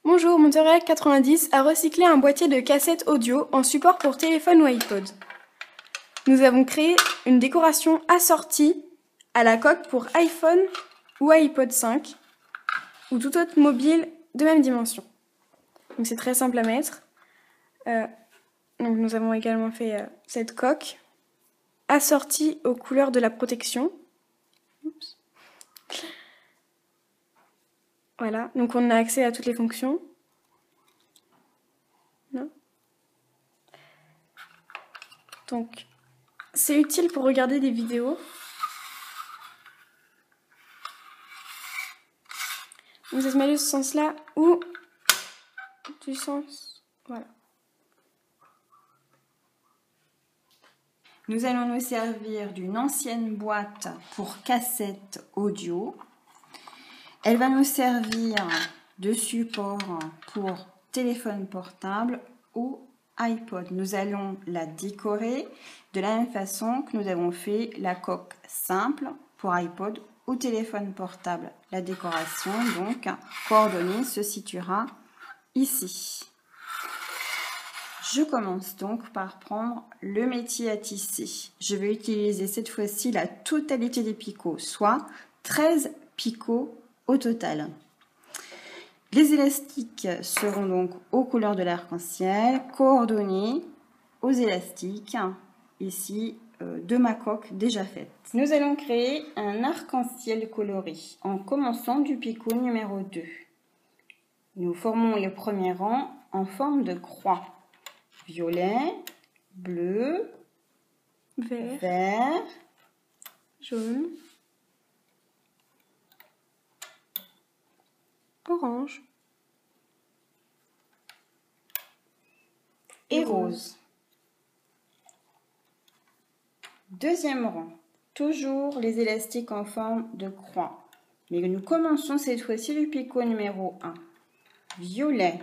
Bonjour, Monterey 90 a recyclé un boîtier de cassette audio en support pour téléphone ou iPod. Nous avons créé une décoration assortie à la coque pour iPhone ou iPod 5 ou tout autre mobile de même dimension. Donc c'est très simple à mettre. Donc nous avons également fait cette coque assortie aux couleurs de la protection. Oups. Voilà, donc on a accès à toutes les fonctions. Non. Donc, c'est utile pour regarder des vidéos. Donc ça se met de ce sens-là ou du sens... Voilà. Nous allons nous servir d'une ancienne boîte pour cassette audio. Elle va nous servir de support pour téléphone portable ou iPod. Nous allons la décorer de la même façon que nous avons fait la coque simple pour iPod ou téléphone portable. La décoration, donc, coordonnée, se situera ici. Je commence donc par prendre le métier à tisser. Je vais utiliser cette fois-ci la totalité des picots, soit 13 picots au total. Les élastiques seront donc aux couleurs de l'arc-en-ciel, coordonnés aux élastiques, ici de ma coque déjà faite. Nous allons créer un arc-en-ciel coloré en commençant du picot numéro 2. Nous formons le premier rang en forme de croix. Violet, bleu, vert, jaune, orange et rose. Deuxième rang, toujours les élastiques en forme de croix. Mais nous commençons cette fois-ci du picot numéro 1. Violet,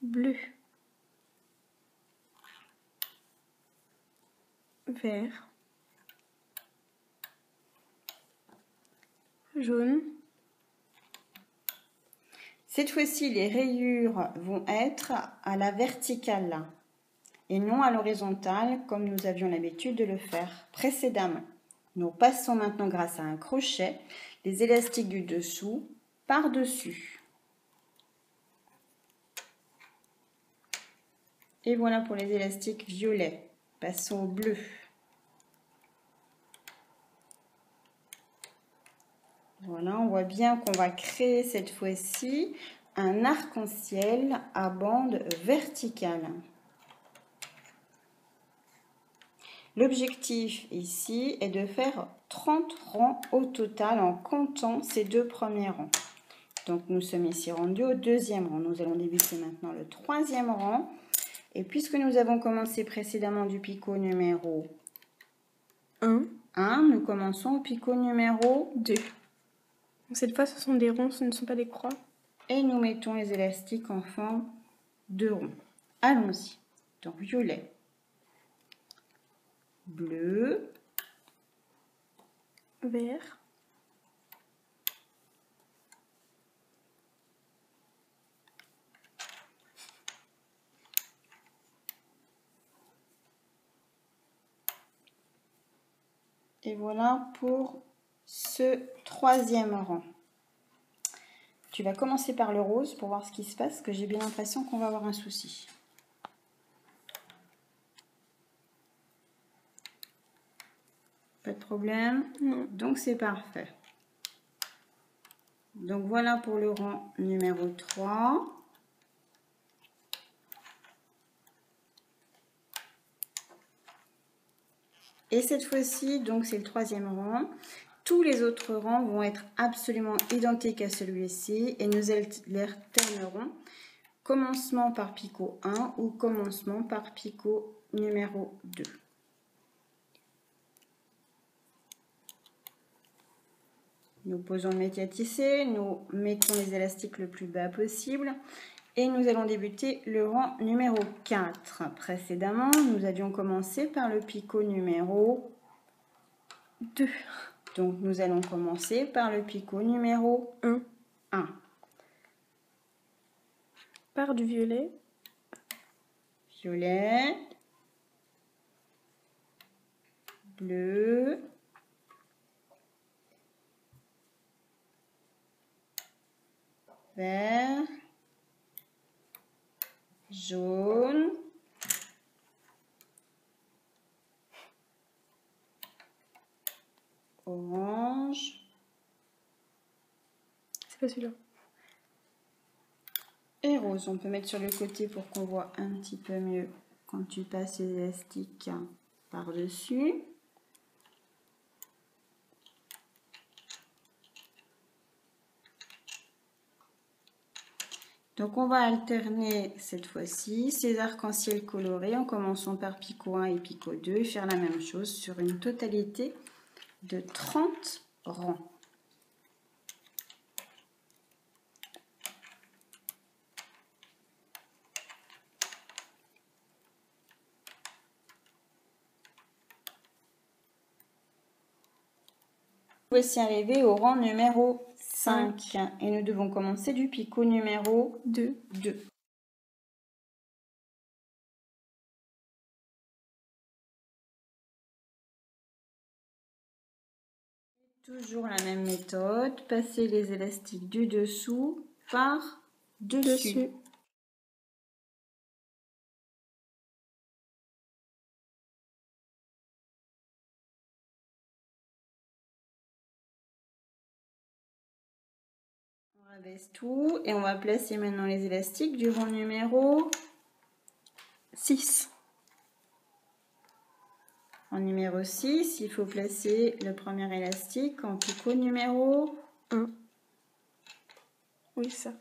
bleu, vert, jaune. Cette fois-ci, les rayures vont être à la verticale et non à l'horizontale comme nous avions l'habitude de le faire précédemment. Nous passons maintenant grâce à un crochet les élastiques du dessous par-dessus. Et voilà pour les élastiques violets. Passons au bleu. Voilà, on voit bien qu'on va créer cette fois-ci un arc-en-ciel à bande verticale. L'objectif ici est de faire 30 rangs au total en comptant ces deux premiers rangs. Donc nous sommes ici rendus au deuxième rang. Nous allons débuter maintenant le troisième rang. Et puisque nous avons commencé précédemment du picot numéro 1, nous commençons au picot numéro 2. Cette fois, ce sont des ronds, ce ne sont pas des croix. Et nous mettons les élastiques en forme de rond. Allons-y. Donc violet, bleu, vert, et voilà pour ce troisième rang. Tu vas commencer par le rose pour voir ce qui se passe, parce que j'ai bien l'impression qu'on va avoir un souci. Pas de problème. Donc c'est parfait. Donc voilà pour le rang numéro 3. Et cette fois-ci, donc c'est le troisième rang. Tous les autres rangs vont être absolument identiques à celui-ci et nous alternerons commencement par picot 1 ou commencement par picot numéro 2. Nous posons le métier à tisser, nous mettons les élastiques le plus bas possible et nous allons débuter le rang numéro 4. Précédemment, nous avions commencé par le picot numéro 2. Donc nous allons commencer par le picot numéro 1. Par du violet. Violet. Bleu. Vert. Jaune. Orange. C'est pas celui-là. Et rose. On peut mettre sur le côté pour qu'on voit un petit peu mieux quand tu passes les élastiques par-dessus. Donc on va alterner cette fois-ci ces arcs-en-ciel colorés en commençant par picot 1 et picot 2 et faire la même chose sur une totalité de 30 rangs. Voici arrivé au rang numéro 5 et nous devons commencer du picot numéro 2. Toujours la même méthode, passer les élastiques du dessous par dessus. On rabaisse tout et on va placer maintenant les élastiques du rang numéro 6. En numéro 6, il faut placer le premier élastique en picot numéro 1. Oui, ça.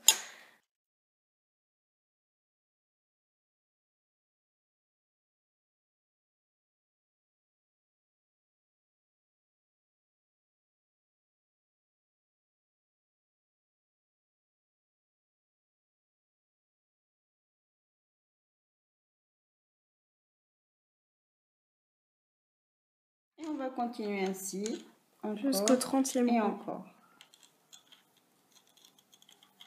Et on va continuer ainsi, jusqu'au 30e et rang. encore.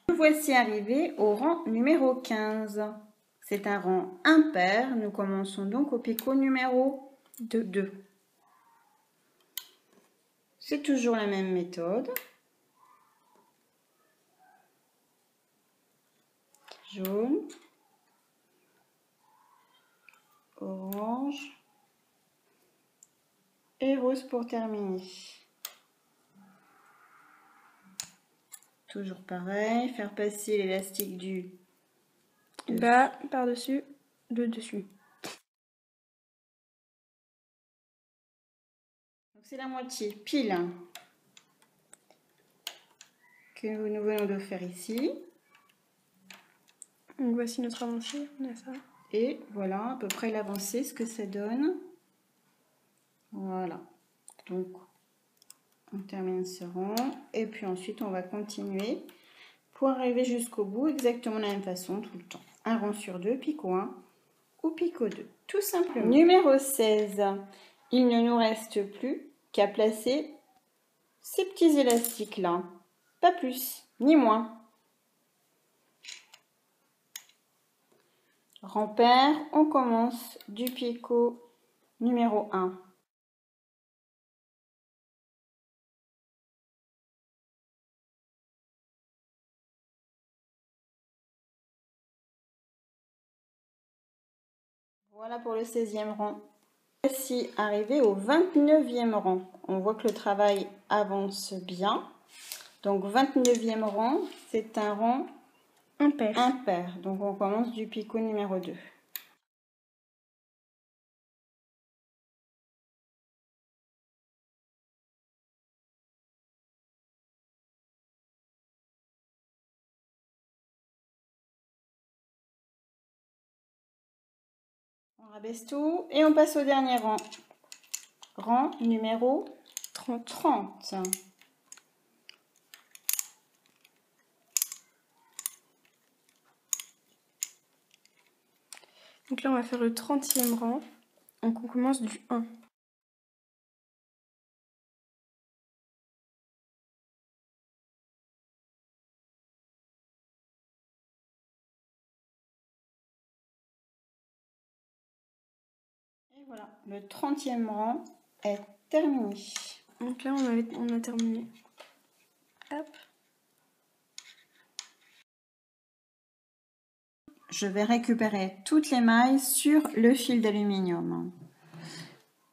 Nous voici arrivés au rang numéro 15. C'est un rang impair. Nous commençons donc au picot numéro 2. C'est toujours la même méthode. Jaune, orange et rose pour terminer. Toujours pareil, faire passer l'élastique du bas par-dessus le dessus. C'est la moitié pile que nous venons de faire ici. Donc voici notre avancée, on a ça. Et voilà à peu près l'avancée, ce que ça donne. Voilà. Donc on termine ce rang et puis ensuite on va continuer pour arriver jusqu'au bout exactement de la même façon tout le temps. Un rang sur 2, picot 1 ou picot 2, tout simplement. Numéro 16, il ne nous reste plus qu'à placer ces petits élastiques là, pas plus ni moins. Rang pair, on commence du picot numéro 1. Voilà pour le 16e rang. Voici arrivé au 29e rang. On voit que le travail avance bien. Donc 29e rang, c'est un rang impair. Donc on commence du picot numéro 2. On rabaisse tout et on passe au dernier rang. Rang numéro 30. Donc là, on va faire le 30e rang. Donc on commence du 1. Voilà, le 30e rang est terminé. Donc là, on a terminé. Hop. Je vais récupérer toutes les mailles sur le fil d'aluminium.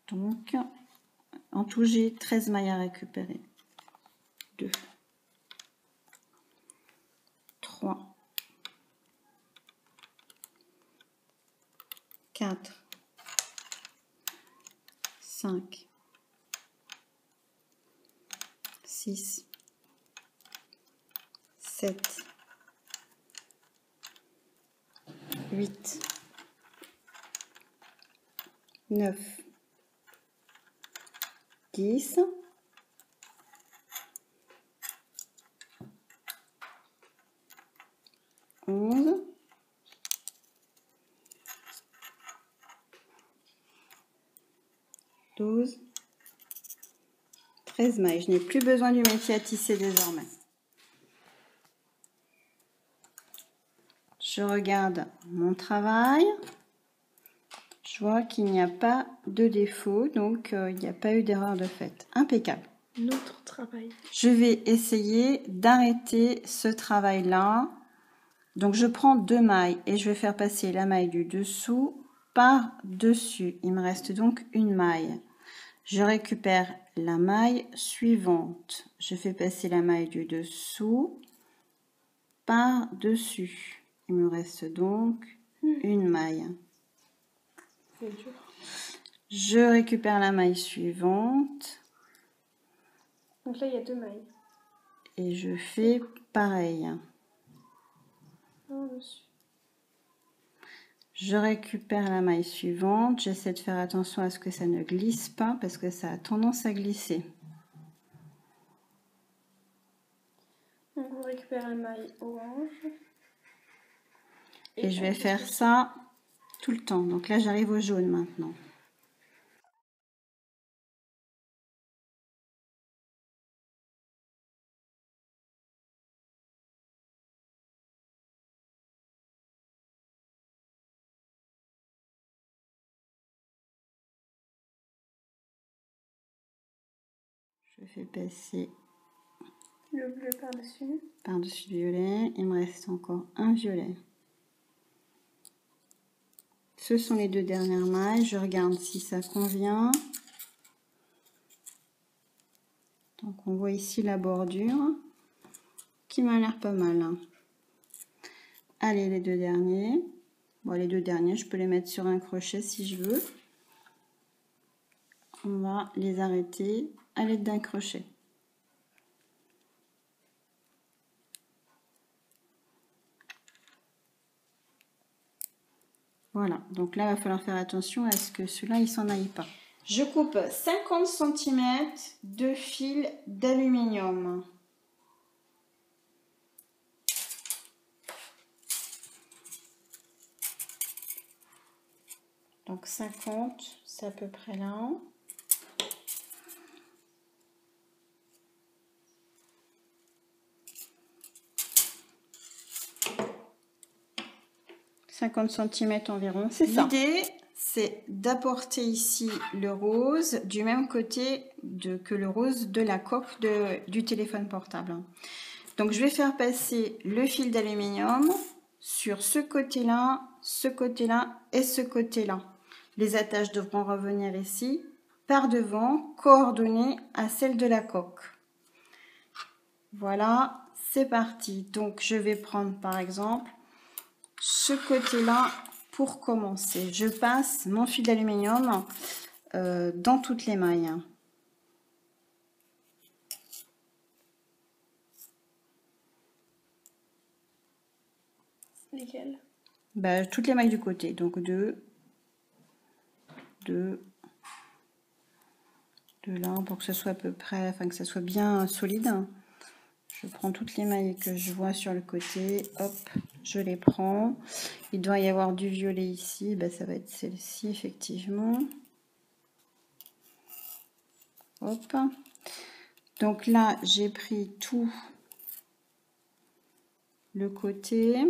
Donc, en tout, j'ai 13 mailles à récupérer. 2, 3, 4, 5, 6, 7, 8, 9, 10, 11, 12, 13 mailles. Je n'ai plus besoin du métier à tisser désormais. Je regarde mon travail. Je vois qu'il n'y a pas de défaut, donc il n'y a pas eu d'erreur de fait. Impeccable. Notre travail. Je vais essayer d'arrêter ce travail-là. Donc je prends 2 mailles et je vais faire passer la maille du dessous par-dessus. Il me reste donc une maille. Je récupère la maille suivante. Je fais passer la maille du dessous par-dessus. Il me reste donc une maille. C'est dur. Je récupère la maille suivante. Donc là, il y a 2 mailles. Et je fais pareil. Je récupère la maille suivante. J'essaie de faire attention à ce que ça ne glisse pas parce que ça a tendance à glisser. Donc on récupère la maille orange. Et je vais faire ça tout le temps. Donc là, j'arrive au jaune maintenant. Je fais passer le bleu par-dessus. Par-dessus le violet. Il me reste encore un violet. Ce sont les 2 dernières mailles. Je regarde si ça convient. Donc on voit ici la bordure qui m'a l'air pas mal. Allez, les 2 derniers. Bon, les 2 derniers, je peux les mettre sur un crochet si je veux. On va les arrêter à l'aide d'un crochet. Voilà, donc là, il va falloir faire attention à ce que ceux-là, ils s'en aillent pas. Je coupe 50 cm de fil d'aluminium. Donc 50, c'est à peu près là. « 50 cm environ, c'est ça. » L'idée, c'est d'apporter ici le rose du même côté que le rose de la coque du téléphone portable. Donc, je vais faire passer le fil d'aluminium sur ce côté-là et ce côté-là. Les attaches devront revenir ici, par devant, coordonnées à celles de la coque. Voilà, c'est parti. Donc, je vais prendre par exemple ce côté-là pour commencer. Je passe mon fil d'aluminium dans toutes les mailles. Lesquelles? Toutes les mailles du côté. Donc 2 là pour que ce soit à peu près, enfin que ça soit bien solide. Je prends toutes les mailles que je vois sur le côté, hop, je les prends. Il doit y avoir du violet ici, ça va être celle-ci effectivement. Hop. Donc là, j'ai pris tout le côté.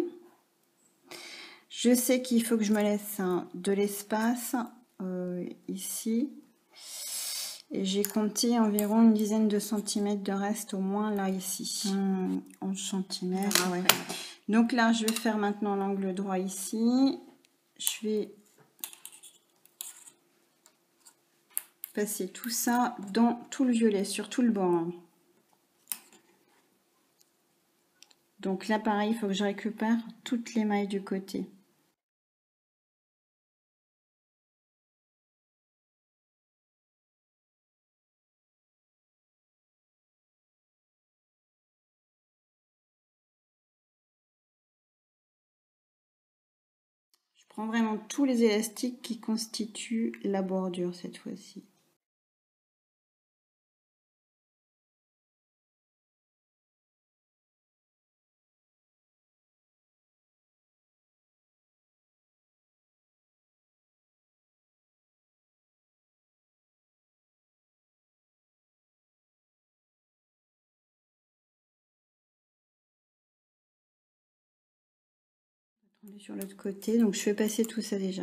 Je sais qu'il faut que je me laisse de l'espace. ici. Et j'ai compté environ une dizaine de centimètres de reste au moins là, ici. 11 cm. Ouais. Donc là, je vais faire maintenant l'angle droit ici. Je vais passer tout ça dans tout le violet, sur tout le bord. Donc là, pareil, il faut que je récupère toutes les mailles du côté. Je prends vraiment tous les élastiques qui constituent la bordure cette fois-ci. On est sur l'autre côté, donc je fais passer tout ça déjà.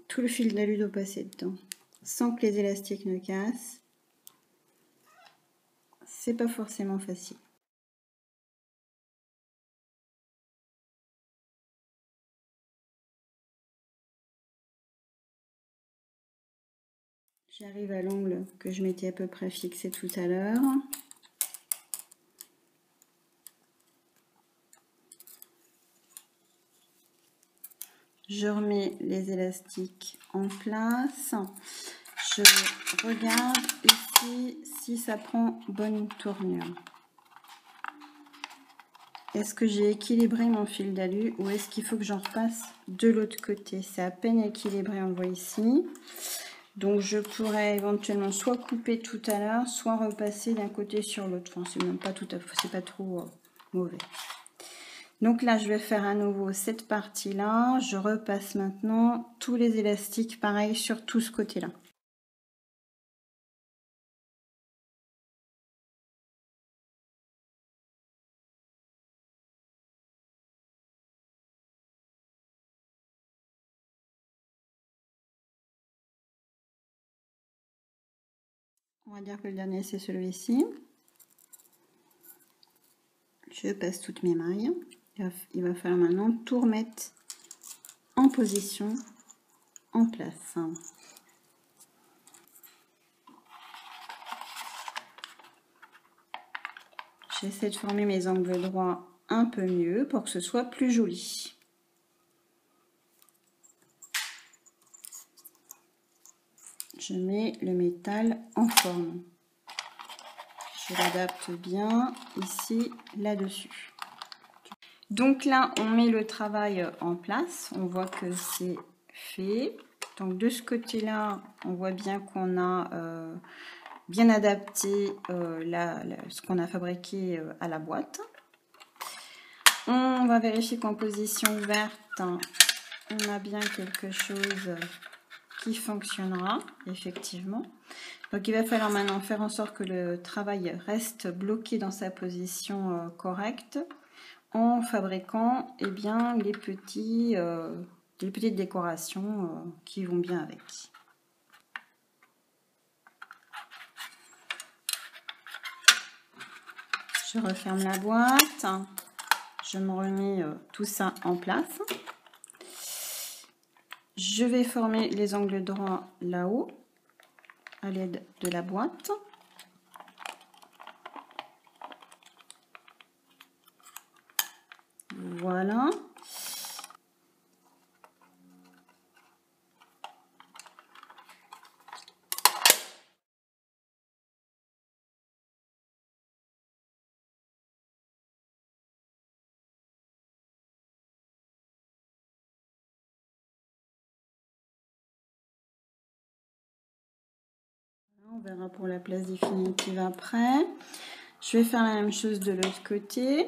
Tout le fil d'alu doit passer dedans, sans que les élastiques ne cassent. C'est pas forcément facile. J'arrive à l'angle que je m'étais à peu près fixé tout à l'heure. Je remets les élastiques en place. Je regarde ici si ça prend bonne tournure. Est-ce que j'ai équilibré mon fil d'alu ou est-ce qu'il faut que j'en repasse de l'autre côté? C'est à peine équilibré, on voit ici. Donc je pourrais éventuellement soit couper tout à l'heure, soit repasser d'un côté sur l'autre. Enfin, c'est même pas tout à fait, c'est pas trop mauvais. Donc là, je vais faire à nouveau cette partie-là. Je repasse maintenant tous les élastiques, pareil, sur tout ce côté-là. On va dire que le dernier, c'est celui-ci. Je passe toutes mes mailles. Il va falloir maintenant tout remettre en position, en place. J'essaie de former mes angles droits un peu mieux pour que ce soit plus joli. Je mets le métal en forme. Je l'adapte bien ici, là-dessus. Donc là, on met le travail en place. On voit que c'est fait. Donc de ce côté-là, on voit bien qu'on a bien adapté ce qu'on a fabriqué à la boîte. On va vérifier qu'en position ouverte, on a bien quelque chose qui fonctionnera effectivement. Donc il va falloir maintenant faire en sorte que le travail reste bloqué dans sa position correcte en fabriquant bien, les petites décorations qui vont bien avec. Je referme la boîte, je me remets tout ça en place. Je vais former les angles droits là-haut à l'aide de la boîte. Voilà. On verra pour la place définitive après. Je vais faire la même chose de l'autre côté.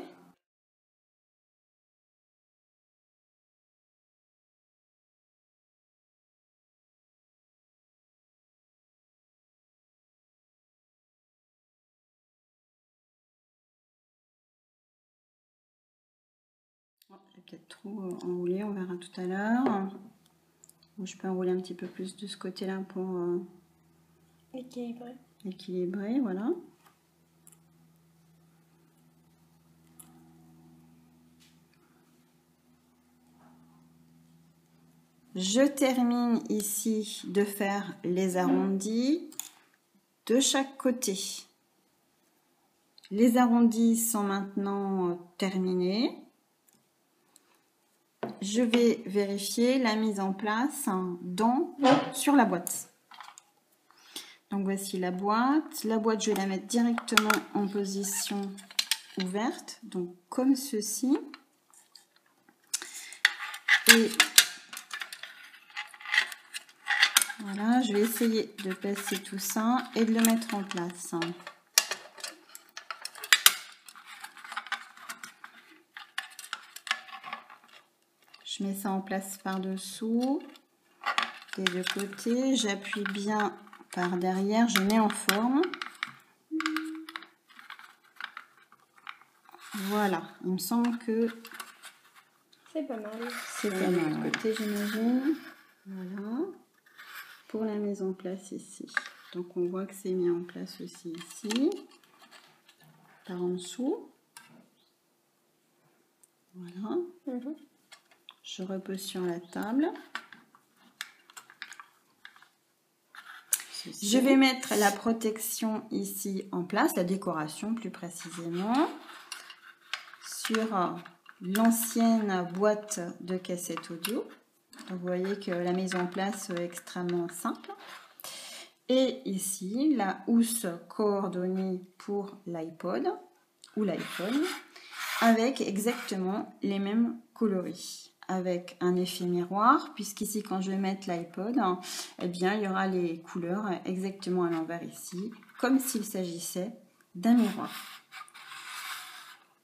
J'ai peut-être trop enroulé, on verra tout à l'heure. Je peux enrouler un petit peu plus de ce côté-là pour équilibrer, voilà. Je termine ici de faire les arrondis de chaque côté. Les arrondis sont maintenant terminés. Je vais vérifier la mise en place sur la boîte. Donc voici la boîte. La boîte, je vais la mettre directement en position ouverte, donc comme ceci. Et voilà, je vais essayer de passer tout ça et de le mettre en place. Je mets ça en place par-dessous, des deux côtés. J'appuie bien par derrière, je mets en forme. Voilà, il me semble que c'est pas mal. C'est pas mal. De côté, j'imagine. Voilà. Pour la mise en place ici. Donc on voit que c'est mis en place aussi ici. Par en dessous. Voilà. Je repose sur la table. Je vais mettre la protection ici en place, la décoration plus précisément, sur l'ancienne boîte de cassette audio. Donc vous voyez que la mise en place est extrêmement simple. Et ici, la housse coordonnée pour l'iPod ou l'iPhone, avec exactement les mêmes coloris. Avec un effet miroir, puisqu'ici quand je vais mettre l'iPod, eh bien il y aura les couleurs exactement à l'envers ici, comme s'il s'agissait d'un miroir.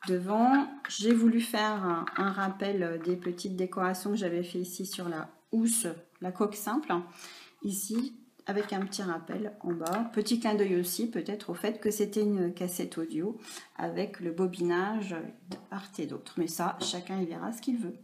Devant, j'ai voulu faire un rappel des petites décorations que j'avais fait ici sur la housse, la coque simple, ici avec un petit rappel en bas. Petit clin d'œil aussi peut-être au fait que c'était une cassette audio avec le bobinage de part et d'autre. Mais ça, chacun y verra ce qu'il veut.